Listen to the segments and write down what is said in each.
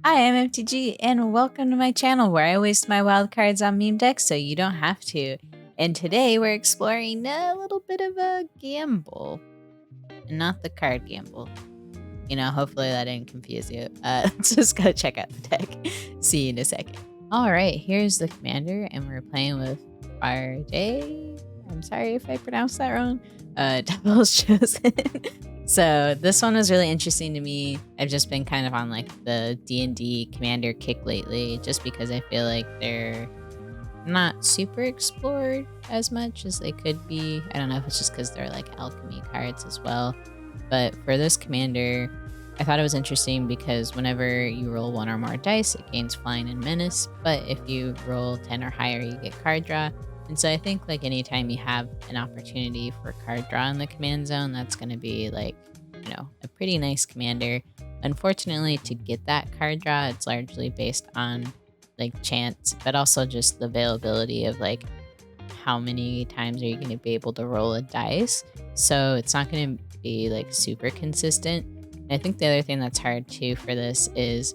Hi, I'm MTG, and welcome to my channel where I waste my wildcards on meme decks so you don't have to. And today we're exploring a little bit of a gamble. And not the card gamble. Hopefully that didn't confuse you. Just go check out the deck. See you in a second. Alright, here's the commander, and we're playing with Farideh. I'm sorry if I pronounced that wrong. Devil's Chosen. So this one was really interesting to me. I've just been kind of on like the D&D commander kick lately, just because I feel like they're not super explored as much as they could be. I don't know if it's just because they're like alchemy cards as well. But for this commander, I thought it was interesting because whenever you roll 1 or more dice, it gains flying and menace. But if you roll 10 or higher, you get card draw. And so I think like anytime you have an opportunity for card draw in the command zone, that's going to be like, a pretty nice commander. Unfortunately, to get that card draw, it's largely based on like chance, but also just the availability of like how many times are you going to be able to roll a dice. So it's not going to be like super consistent. And I think the other thing that's hard too for this is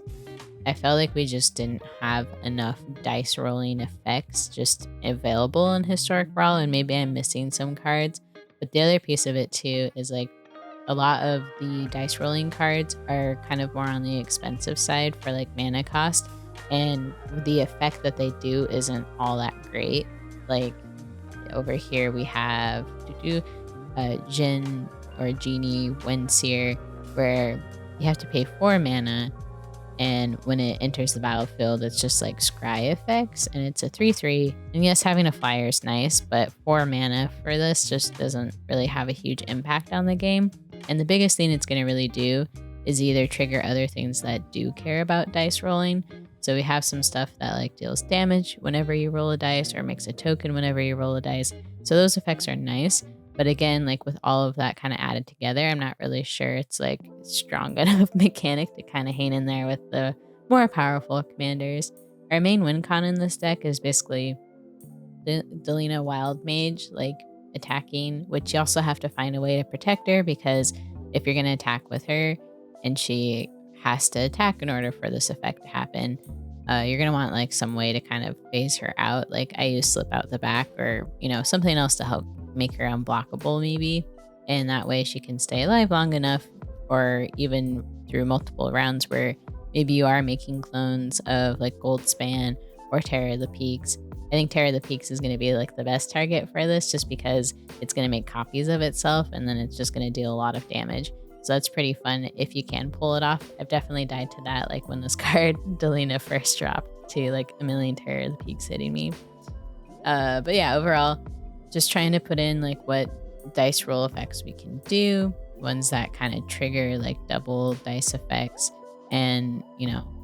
I felt like we just didn't have enough dice rolling effects just available in Historic Brawl, and maybe I'm missing some cards. But the other piece of it too is like a lot of the dice rolling cards are kind of more on the expensive side for like mana cost, and the effect that they do isn't all that great. Like over here we have Jin or Genie Windseer, where you have to pay 4 mana, and when it enters the battlefield, it's just like scry effects, and it's a 3/3. And yes, having a flyer is nice, but 4 mana for this just doesn't really have a huge impact on the game. And the biggest thing it's going to really do is either trigger other things that do care about dice rolling. So we have some stuff that like deals damage whenever you roll a dice, or makes a token whenever you roll a dice. So those effects are nice. But again, like with all of that kind of added together, I'm not really sure it's like strong enough mechanic to kind of hang in there with the more powerful commanders. Our main win con in this deck is basically the Delina Wild Mage, like attacking, which you also have to find a way to protect her, because if you're going to attack with her and she has to attack in order for this effect to happen, you're going to want like some way to kind of phase her out. Like I use Slip Out the Back, or, something else to help make her unblockable maybe. And that way she can stay alive long enough, or even through multiple rounds where maybe you are making clones of like Goldspan or Terror of the Peaks. I think Terror of the Peaks is going to be like the best target for this, just because it's going to make copies of itself, and then it's just going to deal a lot of damage. So that's pretty fun if you can pull it off. I've definitely died to that, like when this card Delina first dropped, to like a million Terror of the Peaks hitting me. But yeah, overall, just trying to put in like what dice roll effects we can do, ones that kind of trigger like double dice effects. And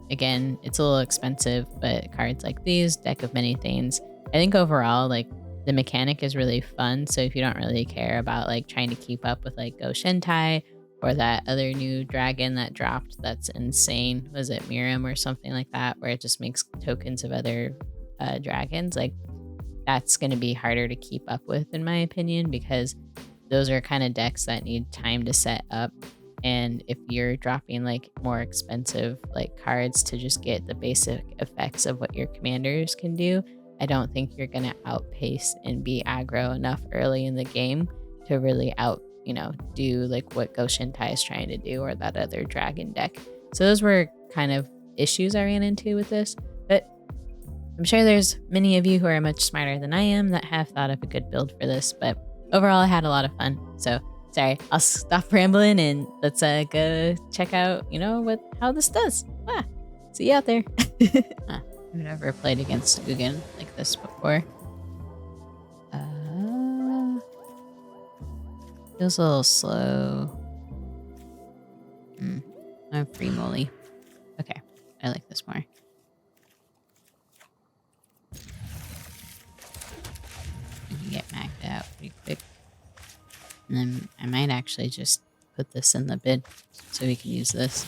again, it's a little expensive, but cards like these, Deck of Many Things, I think overall like the mechanic is really fun. So if you don't really care about like trying to keep up with like Go Shentai or that other new dragon that dropped that's insane, was it Miram or something like that, where it just makes tokens of other dragons, like that's going to be harder to keep up with in my opinion, because those are kind of decks that need time to set up. And if you're dropping like more expensive like cards to just get the basic effects of what your commanders can do, I don't think you're going to outpace and be aggro enough early in the game to really do like what Go Shentai is trying to do, or that other dragon deck. So those were kind of issues I ran into with this. But I'm sure there's many of you who are much smarter than I am that have thought of a good build for this, but overall I had a lot of fun. So sorry, I'll stop rambling and let's go check out, how this does. See you out there. I've never played against Ugin like this before. Feels a little slow. I'm free moly. Okay, I like this more. You can get maxed out pretty quick. And then I might actually just put this in the bid so we can use this.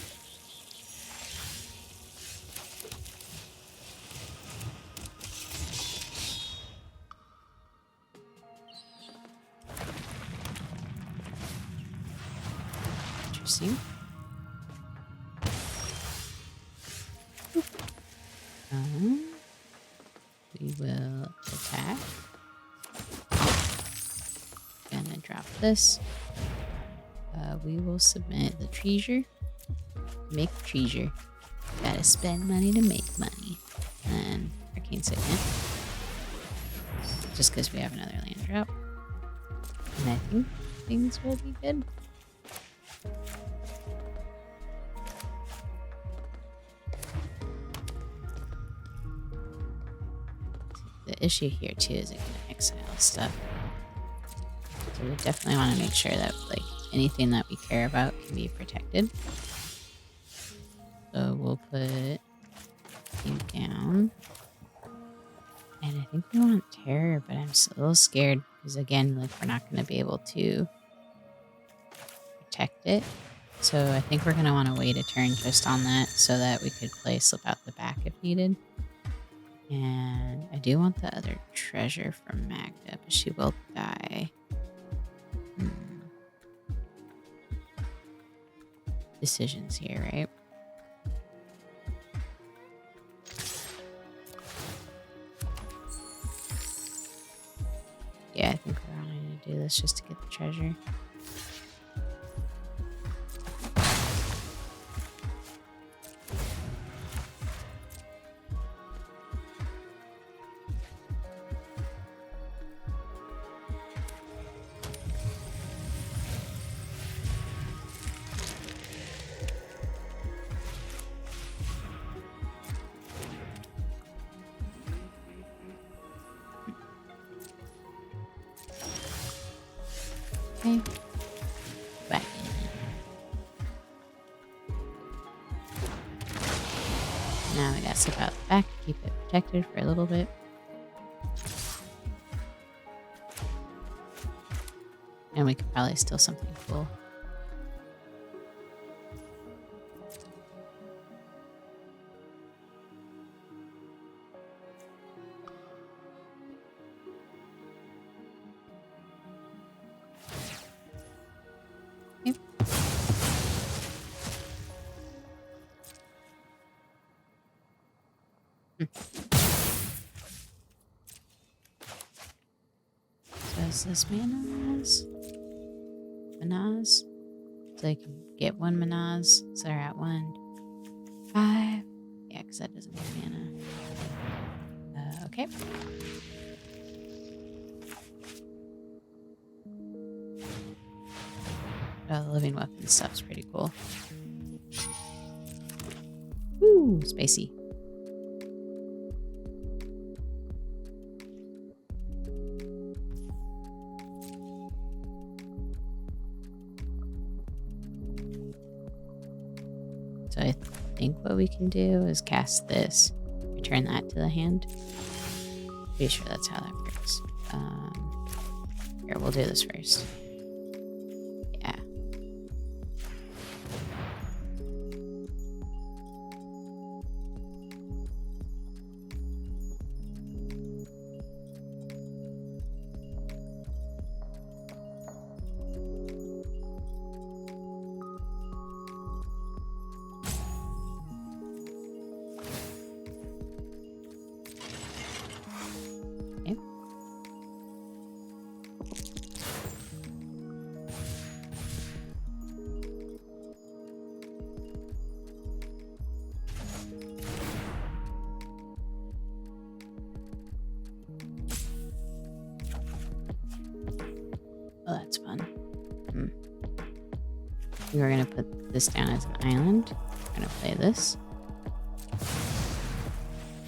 Interesting. We will attack. Gonna drop this. We will submit the treasure. Make treasure. Gotta spend money to make money. And then Arcane Signet. Just because we have another land drop. And I think things will be good. The issue here too is it can exile stuff. So we definitely want to make sure that like anything that we care about can be protected. So we'll put you down. And I think we want terror, but I'm a little scared because again, like we're not going to be able to protect it. So I think we're going to want to wait a turn just on that so that we could play Slip Out the Back if needed. And I do want the other treasure from Magda, but she will die. Decisions here, right? Yeah, I think we're wanting to do this just to get the treasure. Okay. Back in. Now we gotta slip out the back, keep it protected for a little bit. And we could probably steal something cool. So is this Manaz? Manaz? So I can get one Manaz. So they're at 1, 5. Yeah, because that doesn't give mana. Okay. Oh, the living weapon stuff's pretty cool. Woo, spacey. So I think what we can do is cast this, return that to the hand. Pretty sure that's how that works. Here, we'll do this first. Yeah. Oh, that's fun. We're going to put this down as an island. We're going to play this.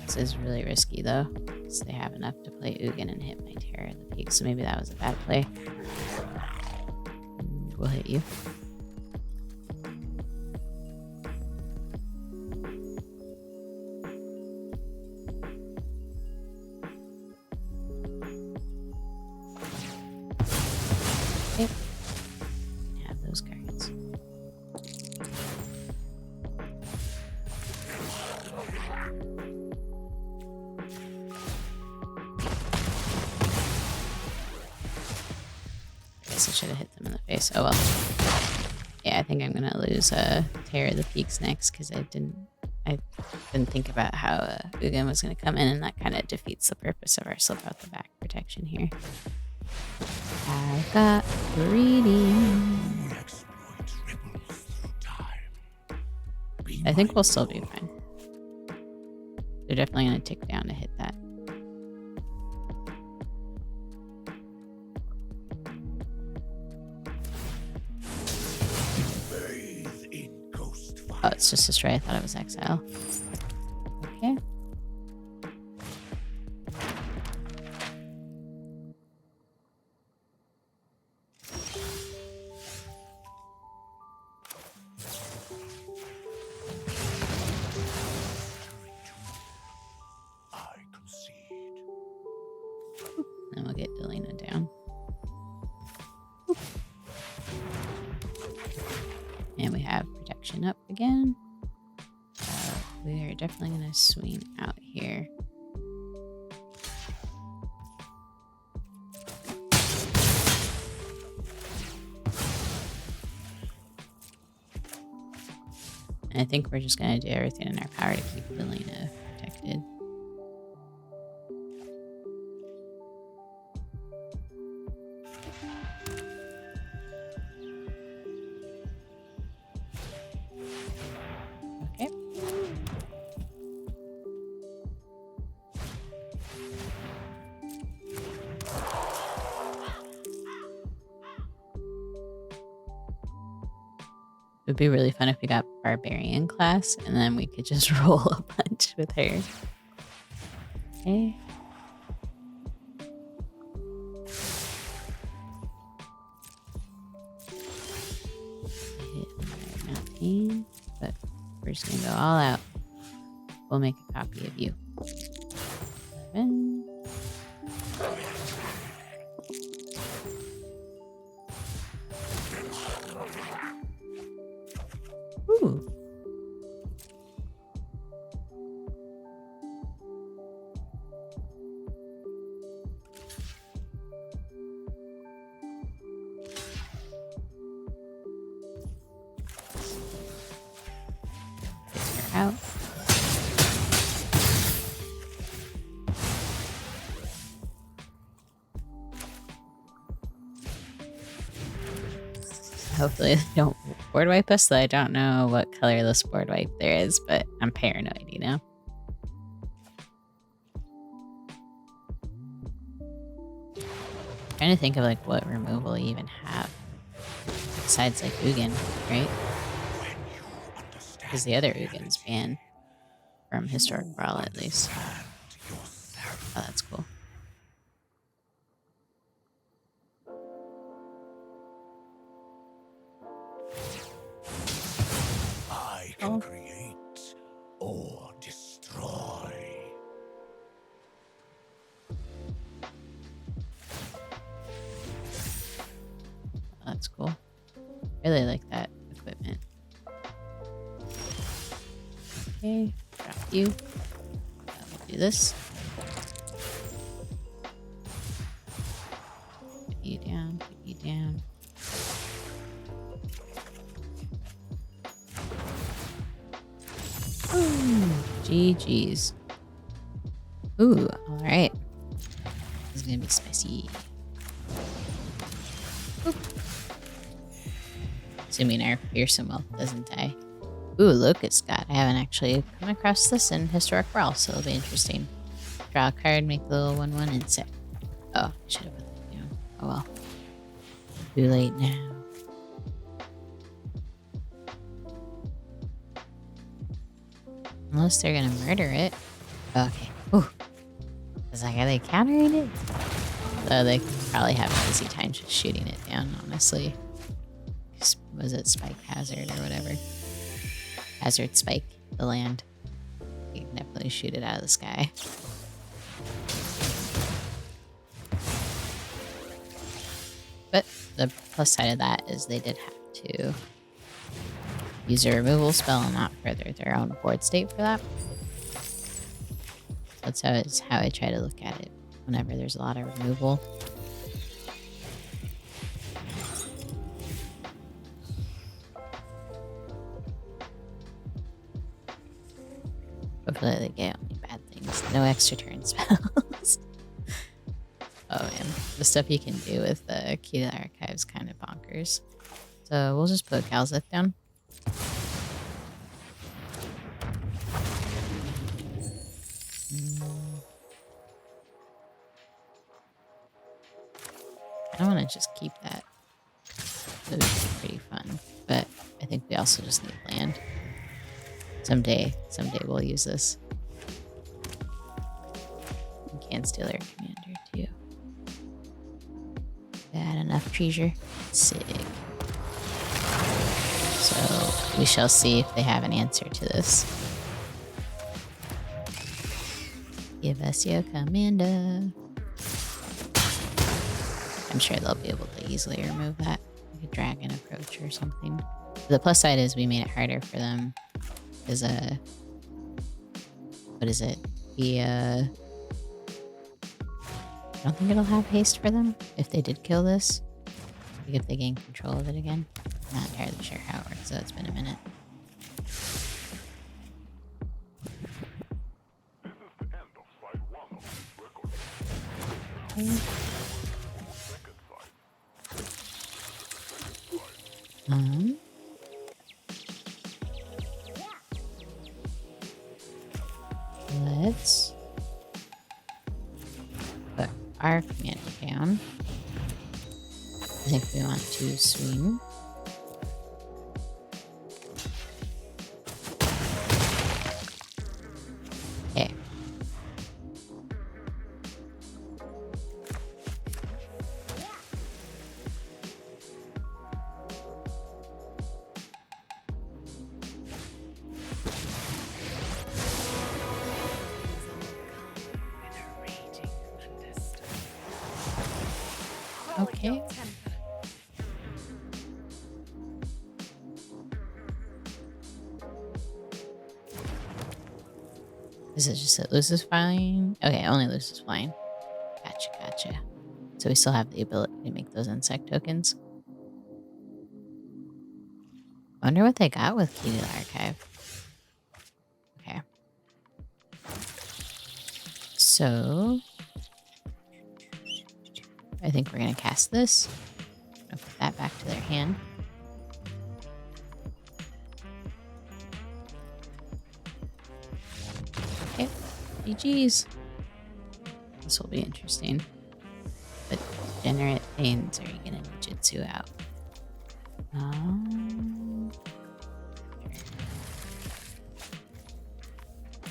This is really risky, though, because they have enough to play Ugin and hit my Terror at the peak, so maybe that was a bad play. We'll hit you. Okay. Have those cards. I guess I should have hit them in the face. Oh well. Yeah, I think I'm gonna lose Terror of the Peaks next because I I didn't think about how Ugin was going to come in, and that kind of defeats the purpose of our slip out the back protection here. I got greedy. I think we'll still be fine. They're definitely going to tick down to hit that. Oh, it's just a stray. I thought it was exile. Okay. Then we'll get Delina down. And we have protection up again. We are definitely going to swing out here. And I think we're just going to do everything in our power to keep Delina protected. Okay. It would be really fun if we got Barbarian class and then we could just roll a bunch with her. Okay. Hit another mountain, but we're just gonna go all out. We'll make a copy of you. 11. Ooh. Take her out. Hopefully they don't board wipe us, though I don't know what colorless board wipe there is, but I'm paranoid, you know? Trying to think of like what removal we even have. Besides like Ugin, right? Because the other Ugin's banned from Historic Brawl at least. Oh, that's cool. Can create or destroy. Oh, that's cool. Really like that equipment. Okay, drop you. We'll do this. Put you down, put you down. Ooh, GG's. Ooh, alright. This is gonna be spicy. Boop. Assuming our fearsome wealth doesn't die. Ooh, Locust God. I haven't actually come across this in Historic Brawl, so it'll be interesting. Draw a card, make the little 1/1 and set. Oh, I should have put that down. Oh well. Too late now. Unless they're gonna murder it. Okay. Ooh. Is that how they countering it? Though they probably have an easy time just shooting it down, honestly. Was it Spike Hazard or whatever? Hazard Spike, the land. You can definitely shoot it out of the sky. But the plus side of that is they did have to use a removal spell and not further their own board state for that. So that's how I try to look at it whenever there's a lot of removal. Hopefully they get only bad things. No extra turn spells. Oh man, the stuff you can do with the Key to the Archive is kind of bonkers. So we'll just put Calzeth down. I don't want to just keep that. It would be pretty fun, but I think we also just need land. Someday we'll use this. We can steal our commander too. Got enough treasure. Sick. So we shall see if they have an answer to this. Give us your commander. I'm sure they'll be able to easily remove that. Like a dragon approach or something. The plus side is we made it harder for them. Is what is it? I don't think it'll have haste for them if they did kill this. Like if they gain control of it again. I'm not entirely sure how it works, so it's been a minute. Okay. Let's put our commander down. I think we want to swing. Okay. Okay. Is it just it loses flying? Okay, only loses flying. Gotcha. So we still have the ability to make those insect tokens. I wonder what they got with Key to the Archive. Okay. So I think we're gonna cast this. I'll put that back to their hand. Okay, GG's. This will be interesting. But Degenerate Thanes, are you gonna ninjutsu out?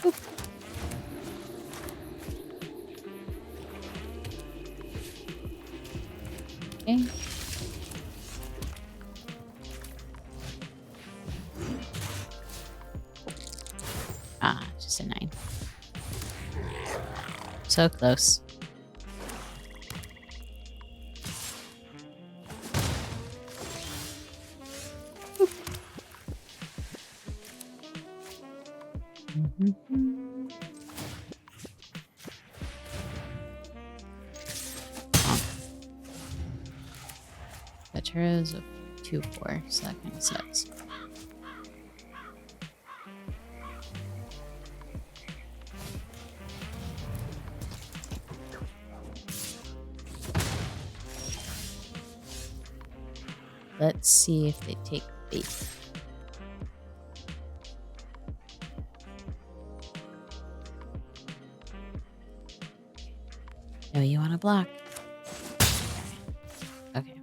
Oop. Okay. Just a 9. So close. Veteras of 2/4, so that kind of sucks. Let's see if they take bait. No, you want to block. Okay.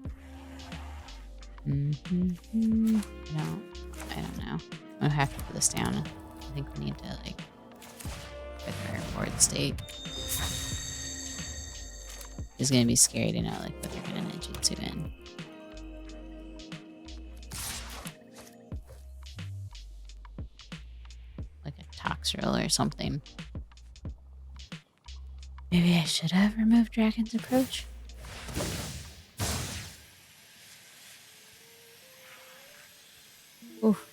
No, I don't know. I'll have to put this down. I think we need to like further our board state. It's gonna be scary to know like what they're gonna ninjutsu in. Like a Toxrill or something. Maybe I should have removed Dragon's Approach. Oof.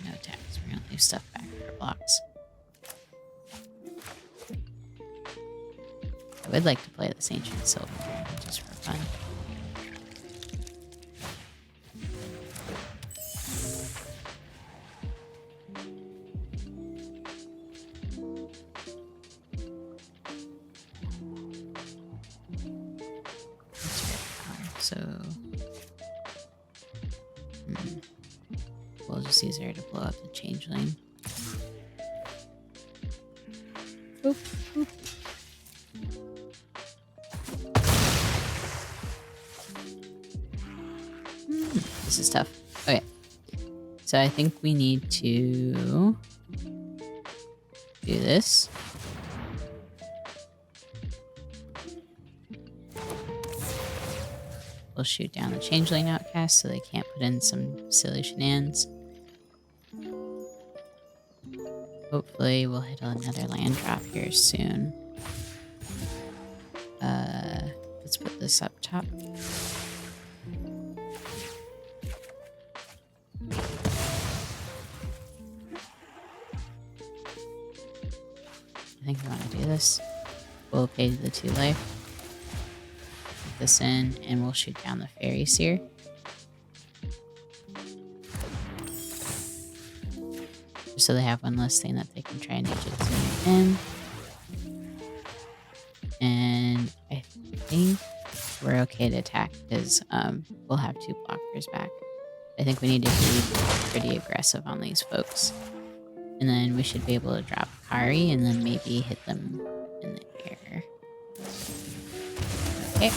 No attacks. We're gonna leave stuff back for blocks. I would like to play this Ancient Silver just for fun. So we'll just use her to blow up the changeling. Boop, boop. This is tough. Okay. So I think we need to do this. We'll shoot down the changeling outcast so they can't put in some silly shenanigans. Hopefully we'll hit another land drop here soon. Let's put this up top. I think we want to do this. We'll pay the 2 life. Put this in, and we'll shoot down the fairy seer. Just so they have one less thing that they can try and Ninjutsu in. And I think we're okay to attack because we'll have 2 blockers back. I think we need to be pretty aggressive on these folks. And then we should be able to drop Kari and then maybe hit them in the air. Okay.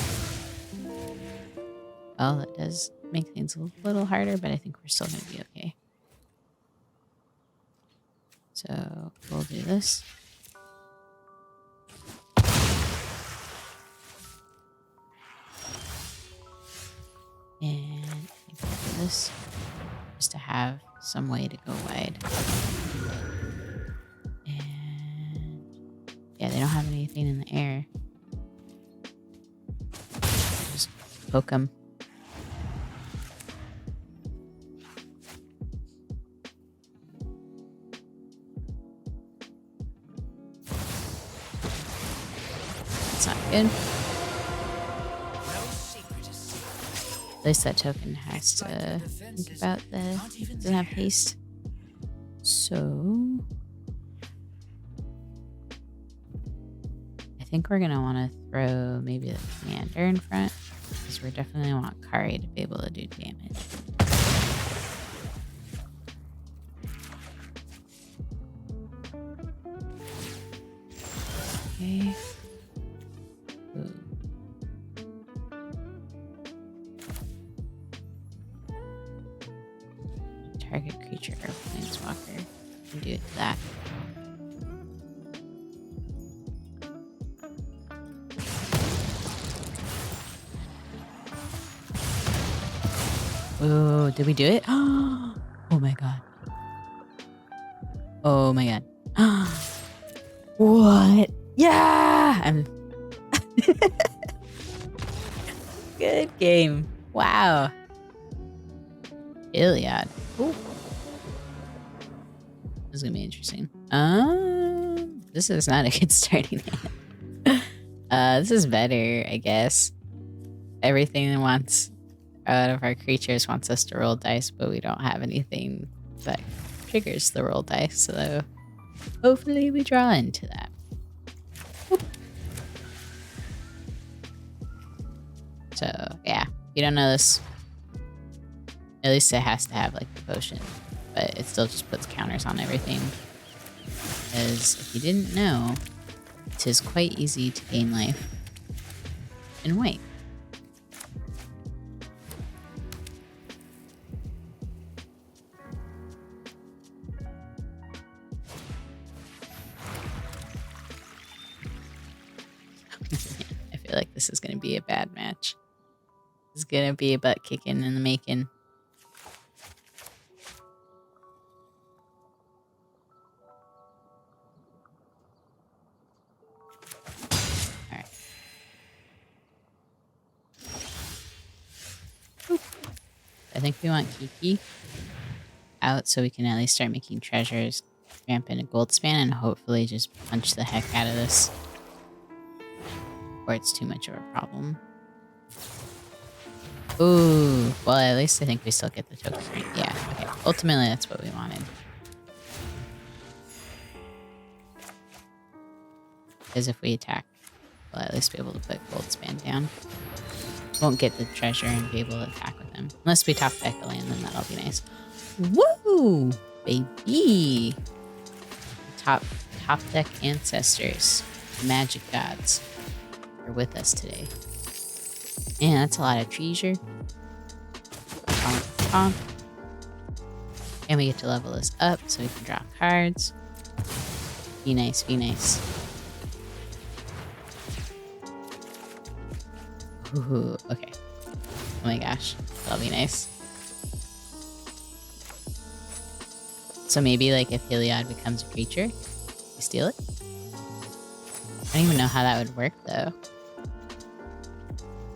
Well, that does make things a little harder, but I think we're still going to be okay. So we'll do this. And I think we'll do this just to have some way to go wide. And yeah, they don't have anything in the air. Just poke them. That's not good. At least that token has to think about the doesn't have haste. So I think we're gonna want to throw maybe the commander in front because we're definitely want Kari to be able to do damage. Okay. Ooh. Target creature or planeswalker. Can do it to that. Oh, did we do it? Oh my god. Oh my god. What? Yeah! I'm good game. Wow. Iliad. Ooh. This is gonna be interesting. This is not a good starting hand. This is better, I guess. Everything wants out of our creatures wants us to roll dice, but we don't have anything that triggers the roll dice, so hopefully we draw into that. Whoop. So yeah, if you don't know this, at least it has to have like the potion, but it still just puts counters on everything. Because if you didn't know, it is quite easy to gain life in white. I feel like this is going to be a bad match. This is going to be a butt kicking in the making. Alright. I think we want Kiki out so we can at least start making treasures, ramp in a gold span, and hopefully just punch the heck out of this. or it's too much of a problem. Ooh, well, at least I think we still get the tokens right. Yeah, okay. Ultimately, that's what we wanted. Because if we attack, we'll at least be able to put Gold Span down. Won't get the treasure and be able to attack with him. Unless we top deck a land, then that'll be nice. Woo! Baby! Top deck ancestors, magic gods, are with us today. And that's a lot of treasure. And we get to level this up so we can draw cards. Be nice, be nice. Ooh, okay. Oh my gosh, that'll be nice. So maybe like if Heliod becomes a creature, we steal it? I don't even know how that would work though.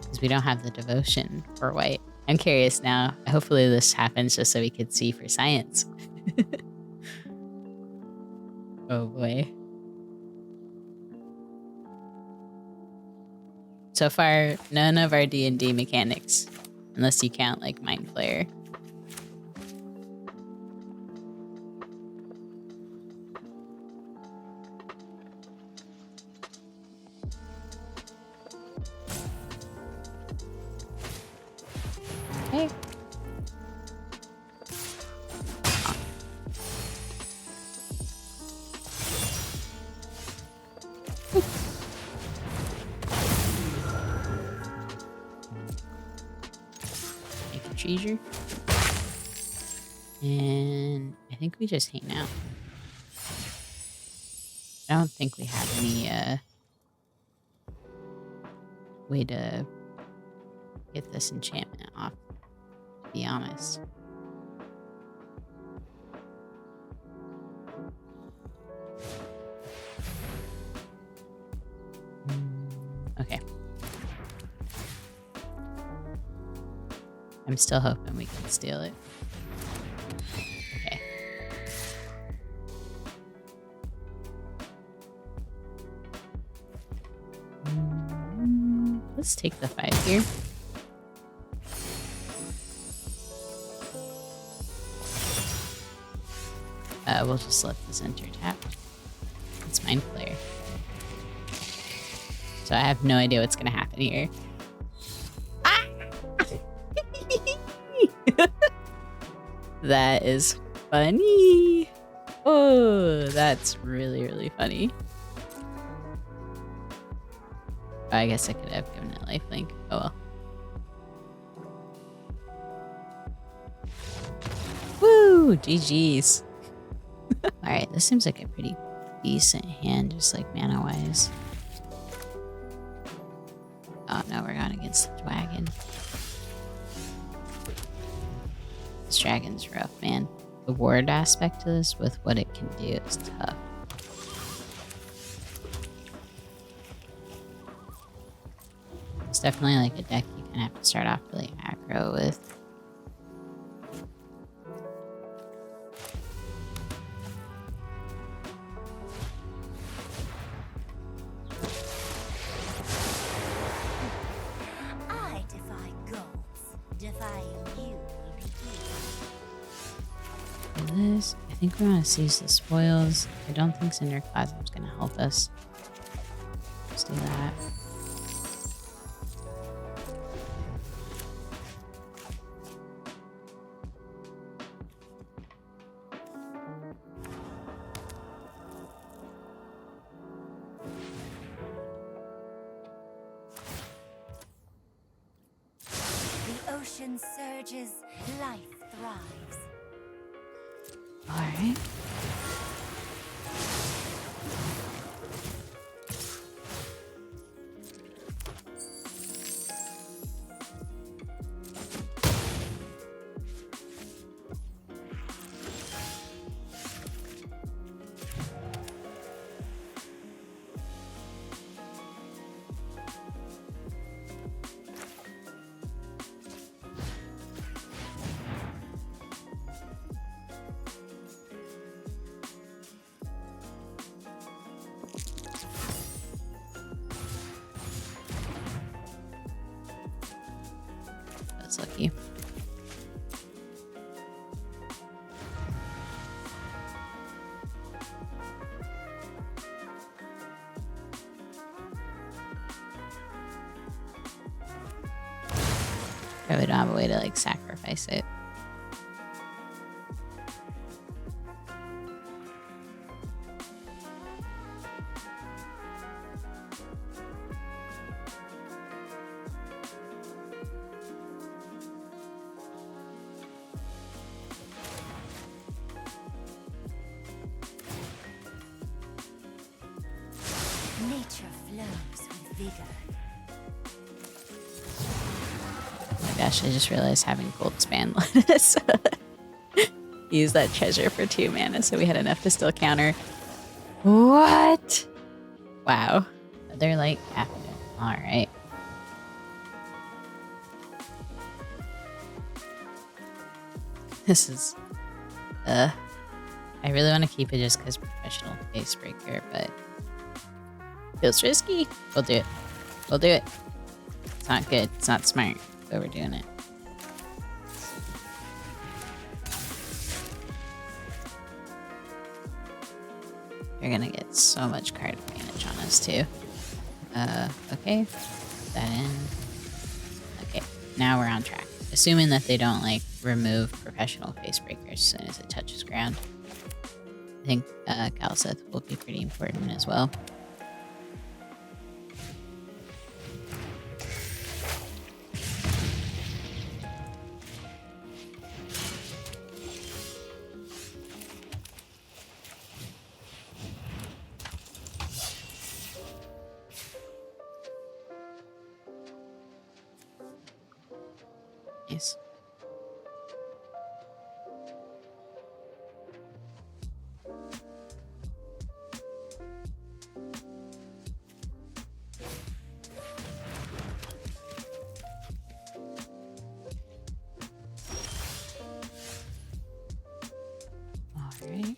Because we don't have the devotion for white. I'm curious now. Hopefully this happens just so we could see for science. Oh boy. So far, none of our D&D mechanics. Unless you count like Mind Flayer. Okay. Make a treasure. And I think we just hang out. I don't think we have any way to get this enchantment off, to be honest. Okay. I'm still hoping we can steal it. Okay. Let's take the 5 here. We'll just let this enter tapped. It's Mind Flayer. So I have no idea what's gonna happen here. Ah! That is funny. Oh, that's really, really funny. Oh, I guess I could have given it lifelink. Oh well. Woo! GG's. Alright, this seems like a pretty decent hand, just like mana-wise. Oh no, we're going against the dragon. This dragon's rough, man. The ward aspect to this with what it can do is tough. It's definitely like a deck you can have to start off really aggro with. This, I think we want to seize the spoils. I don't think Cinderclasm's going to help us. Let's do that. The ocean surges, life thrives. All right. Probably don't have a way to like sacrifice it. Nature flows with vigor. Oh my gosh, I just realized having gold span let us use that treasure for 2 mana, so we had enough to still counter. What? Wow. They're like half of it. Alright. This is I really want to keep it just because professional face breaker, but feels risky. We'll do it. We'll do it. It's not good. It's not smart, but we're doing it. You're gonna get so much card advantage on us too. Okay. Put that in. Okay, now we're on track. Assuming that they don't like remove professional face breakers as soon as it touches ground. I think Galseth will be pretty important as well. Nice. All right.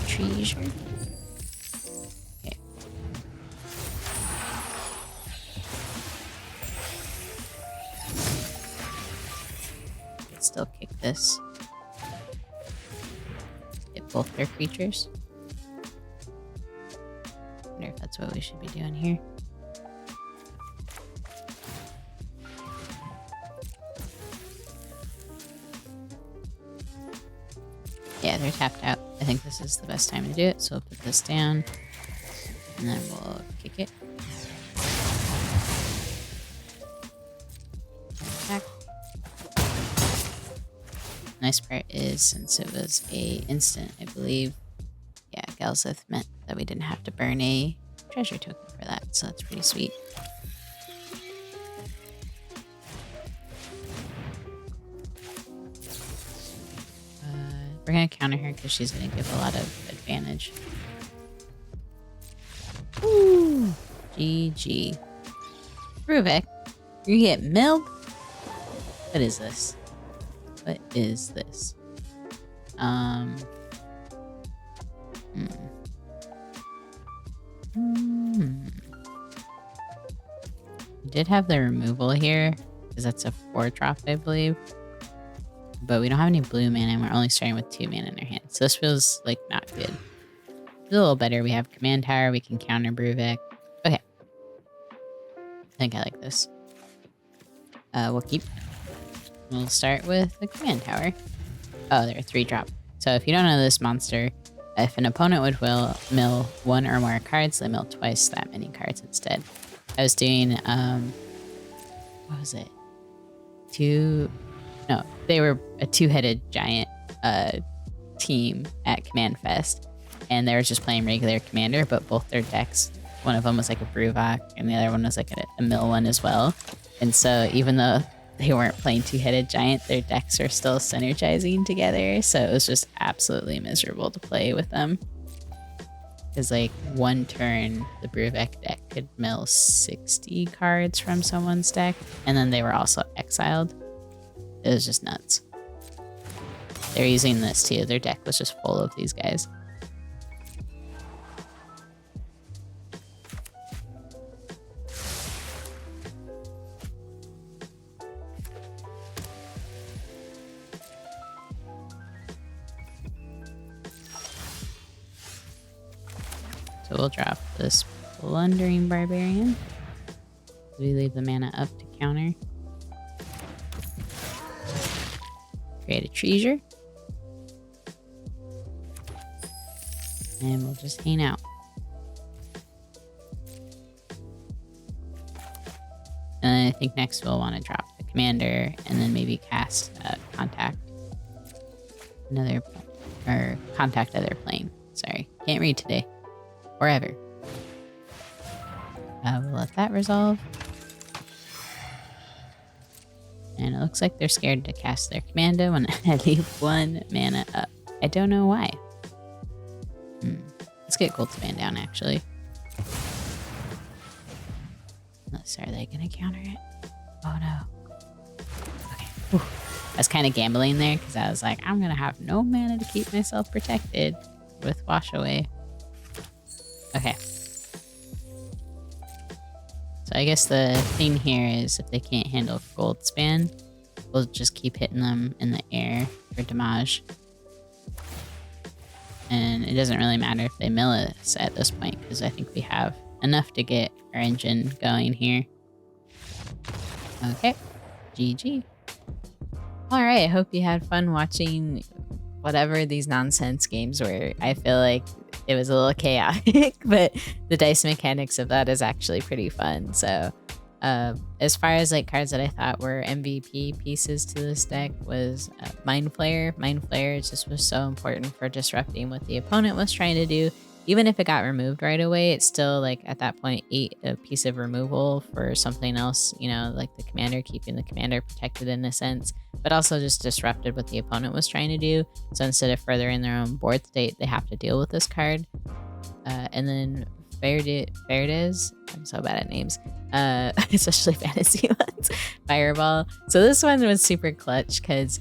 Treasure. Okay. Could still kick this. Hit both their creatures. Wonder if that's what we should be doing here. Yeah, they're tapped out. I think this is the best time to do it, so we'll put this down, and then we'll kick it. Attack. Nice part is, since it was a instant, I believe, yeah, Galseth meant that we didn't have to burn a treasure token for that, so that's pretty sweet. We're gonna counter her because she's gonna give a lot of advantage. Ooh, GG. Ruvik, you get milled? What is this? What is this? We did have the removal here because that's a 4-drop, I believe. But we don't have any blue mana, and we're only starting with 2 mana in our hand. So this feels like not good. It's a little better. We have Command Tower. We can counter Bruvik. Okay. I think I like this. We'll keep. We'll start with the Command Tower. Oh, they're a 3-drop. So if you don't know this monster, if an opponent would mill 1 or more cards, they mill twice that many cards instead. I was doing, what was it? No, they were a 2-headed giant team at Command Fest, and they were just playing regular Commander, but both their decks, one of them was like a Bruvok, and the other one was like a mill one as well. And so even though they weren't playing 2-headed giant, their decks are still synergizing together, so it was just absolutely miserable to play with them. Because like one turn, the Bruvek deck could mill 60 cards from someone's deck, and then they were also exiled. It was just nuts. They're using this too. Their deck was just full of these guys. So we'll drop this Plundering Barbarian. We leave the mana up to counter. Create a treasure. And we'll just hang out. And I think next we'll want to drop the commander and then maybe cast contact contact other plane. Sorry, can't read today. Or ever. We'll let that resolve. And it looks like they're scared to cast their commando when I leave 1 mana up. I don't know why. Let's get Goldspan down, actually. Are they gonna counter it? Oh no. Okay. Whew. I was kind of gambling there because I was like, I'm gonna have no mana to keep myself protected with Wash Away. Okay. So I guess the thing here is if they can't handle Goldspan, we'll just keep hitting them in the air for damage. And it doesn't really matter if they mill us at this point because I think we have enough to get our engine going here. Okay, GG. All right, I hope you had fun watching whatever these nonsense games were. I feel like it was a little chaotic, but the dice mechanics of that is actually pretty fun. So as far as like cards that I thought were MVP pieces to this deck was Mind Flayer. Mind Flayer just was so important for disrupting what the opponent was trying to do. Even if it got removed right away, it's still like at that point ate a piece of removal for something else, you know, like the commander, keeping the commander protected in a sense, but also just disrupted what the opponent was trying to do. So instead of furthering their own board state, they have to deal with this card. And then Farideh, I'm so bad at names, especially fantasy ones, Fireball. So this one was super clutch because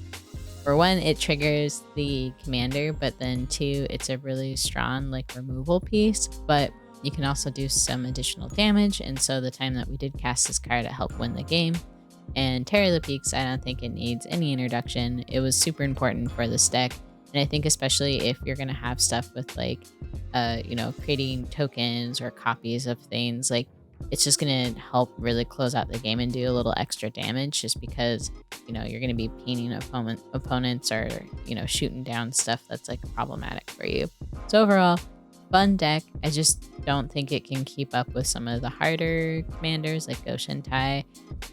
for one, it triggers the commander, but then 2, it's a really strong like removal piece, but you can also do some additional damage. And so the time that we did cast this card, it helped win the game. And Terror of the Peaks, I don't think it needs any introduction. It was super important for this deck. And I think especially if you're going to have stuff with like, you know, creating tokens or copies of things, like it's just going to help really close out the game and do a little extra damage just because, you know, you're going to be painting opponents or, you know, shooting down stuff that's like problematic for you. So overall, fun deck. I just don't think it can keep up with some of the harder commanders like Goshen Tai.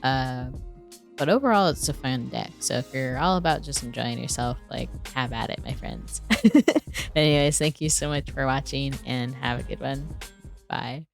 But overall, it's a fun deck. So if you're all about just enjoying yourself, like, have at it, my friends. But anyways, thank you so much for watching and have a good one. Bye.